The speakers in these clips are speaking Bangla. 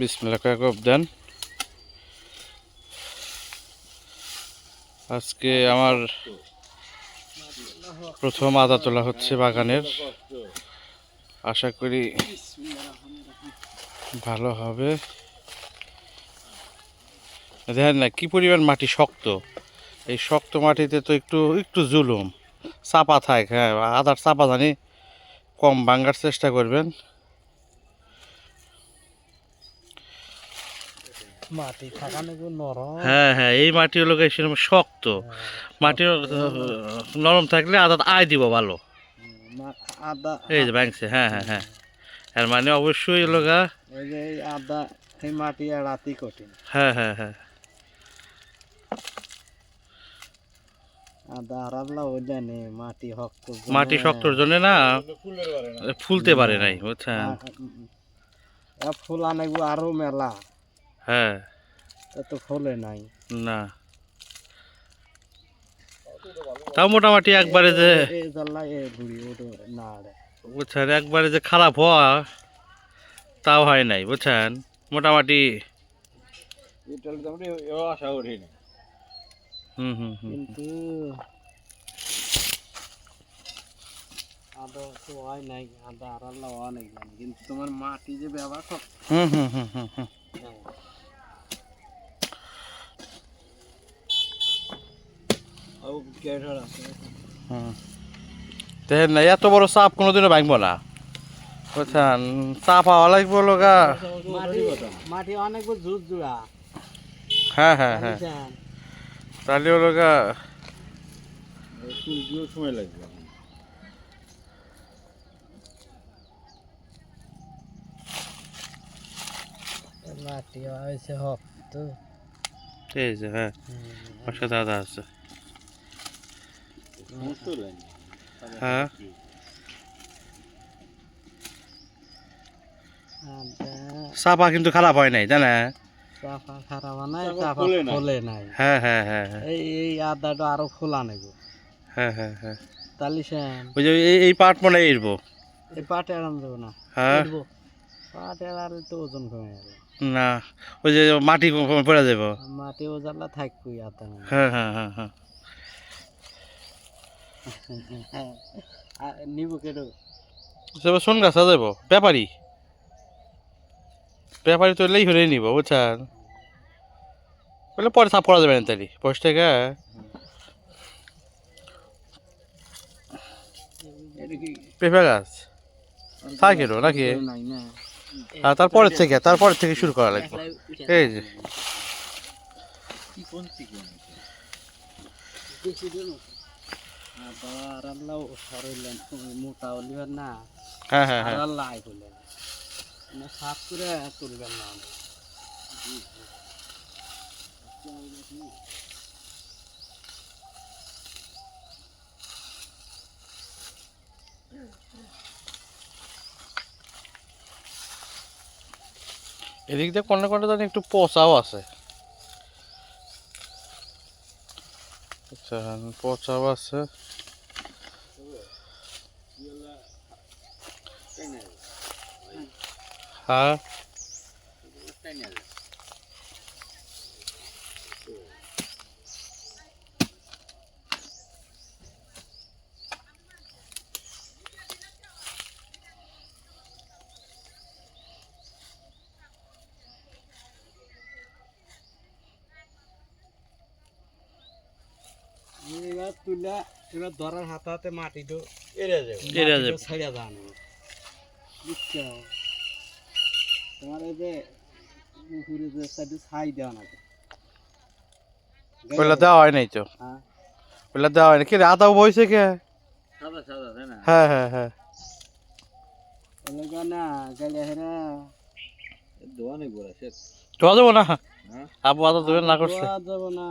বিসমিল্লাহ কয়েক দেন। আজকে আমার প্রথম আদা তোলা হচ্ছে বাগানের। আশা করি ভালো হবে। দেখেন না কি পরিমাণ মাটি শক্ত। এই শক্ত মাটিতে তো একটু একটু জুলুম চাপা থাক। হ্যাঁ, আদার চাপা জানি কম ভাঙার চেষ্টা করবেন। মাটি থাকানো নরম। হ্যাঁ হ্যাঁ, এই মাটি হলো সেরকম শক্ত। মাটি নরম থাকলে আদা আয় দিব ভালো। আদা এই যে ভাঙছে, হ্যাঁ হ্যাঁ হ্যাঁ, এর মানে অবশ্যই হলো গা। এই যে এই আদা এই মাটি এড়াতেই কঠিন। হ্যাঁ হ্যাঁ হ্যাঁ, আদা হারাবলা ওই জানে মাটি শক্ত, মাটি শক্তর জন্য না ফুলতে পারে নাই, বুঝছেন। ফুল আনাইব আরো মেলা, হ্যাঁ, তো ফুলে নাই না তাও মোটামুটি একবারে যে বুঝছেন, একবারে যে খারাপ হওয়া তাও হয় নাই, বুঝছেন। মোটামুটি আশা করি না। কিন্তু আদা তো হয় নাই, আদা হারাল্লা হওয়া নাই, কিন্তু তোমার মাটি যে ব্যবহার কর। দেখেন না, এত বড় চাপ কোনোদিনও ভাঙবো না, বুঝছেন। চাপ হওয়া লাগবো লগা। মাটি অনেক জোর জোড়া। হ্যাঁ হ্যাঁ হ্যাঁ, তাহলে হলো গা সময় লাগবে। মাটি হয়েছে শক্ত। এই যে, হ্যাঁ পাশে দাদা আছে। হ্যাঁ, চাপা কিন্তু খারাপ হয় নাই, জানে। চাপা খারাপ নাই, চাপা ফলে নাই। হ্যাঁ হ্যাঁ হ্যাঁ, এই আদাটা আরো ফোলা নেব। হ্যাঁ হ্যাঁ হ্যাঁ, তালিশেন ওই যে এই পাট মনে এরবো। এই পাট এড়ান দেবো না। হ্যাঁ, পাট এড়ালে তো ওজন কমে যাবে না ওই যে মাটি পড়ে যাব। মাটি ওজালা থাকবই আদা। হ্যাঁ হ্যাঁ হ্যাঁ হ্যাঁ, নিব কেটো শোন গাছা যাব ব্যাপারী। ব্যাপারী তো এলেই হলে নিব, বুঝছেন। বলে পরে সাফ করা যাবে না তাই বয়স থেকে। পেঁপে গাছ থাক কেন নাকি? হ্যাঁ, তারপরের থেকে শুরু করা লাগবে। এই যে মোটা হলিবার না। হ্যাঁ হ্যাঁ হ্যাঁ, লাই করলেন সাফ করে তুলবেন না। এদিক দিয়ে কোনটা কোনটা জানি একটু পচাও আছে। আচ্ছা, পচাও আছে। হ্যাঁ, এবার তুলে এবার ধরার হাতে হাতে মাটিটা এড়ে যাবে, ছাড়িয়া যান। বুঝছো, তোমার এই যে পুকুরে যে সাইডে ছাই দেওয়া না, ওইলা দেওয়া হয় নাই তো। ওইলা দেওয়া হয় না। কি রে, আদাও বইছে কে? সাদা সাদা তাই না? হ্যাঁ হ্যাঁ হ্যাঁ, ওইলা না গাড়ি হেরা দোয়া নেই বড় সে ধোয়া যাবো না। আবু আদা দেবেন না করছে। দোয়া যাব না।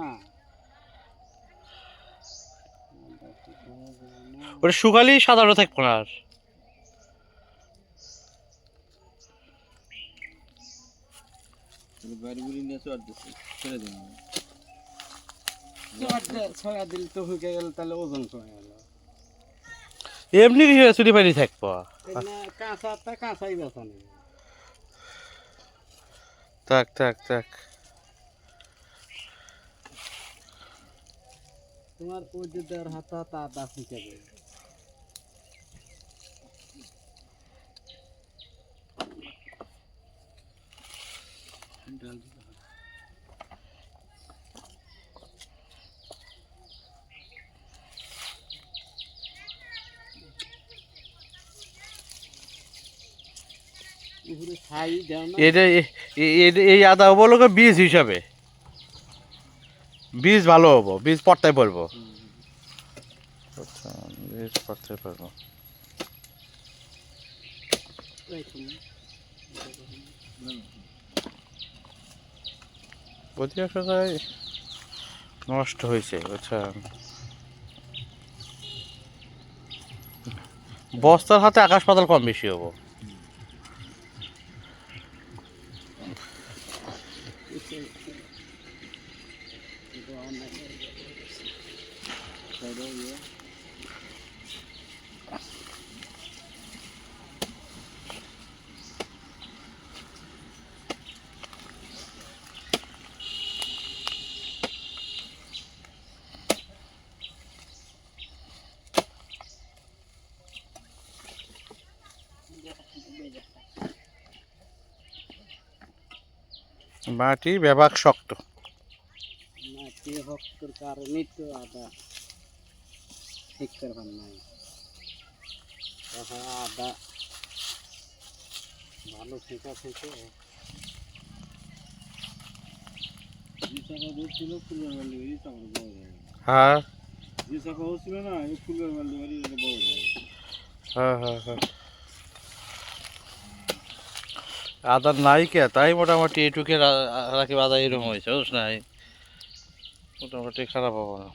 ওটা শুকালেই সাদাটা থাকবো না আর। বাড়িগুলি নিয়ে চড় দিচ্ছে, ছেড়ে দিন। ছড়া দিলে তো হয়ে গেল, তাহলে ওজন কমে গেল। এমনি চুরি পানি থাকবো। কাঁচা কাঁচাই বেচা নেই। থাক থাক থাক। তোমার ওই যে দেড় হাতা তা আদা ফুটে যাবে। উপরে ছাই দাও না। এটা এই আদা হবো লোক বীজ হিসাবে, বীজ ভালো হবো, বীজ পড়তাই পারবো। আচ্ছা, বীজ পড়তাই পারবো। অধিকাংশ জায়গায় নষ্ট হয়েছে, আচ্ছা। বস্তার হাতে আকাশ পাতাল কম বেশি হবো। মাটি ব্যাপক শক্ত। মাটি শক্তর কারণেই তো আদা ঠিক করবার নাই। আদা ভালো ফেঁকা থেকে হ্যাঁ যে চাকা হচ্ছিল না এই ফুলের মালি বাড়ি বড় যায়। হ্যাঁ হ্যাঁ হ্যাঁ, আদা নাই কে তাই মোটামুটি এইটুকে রাখি আদা এরকম হয়েছে, বুঝছ নাই, মোটামুটি খারাপ হবো না।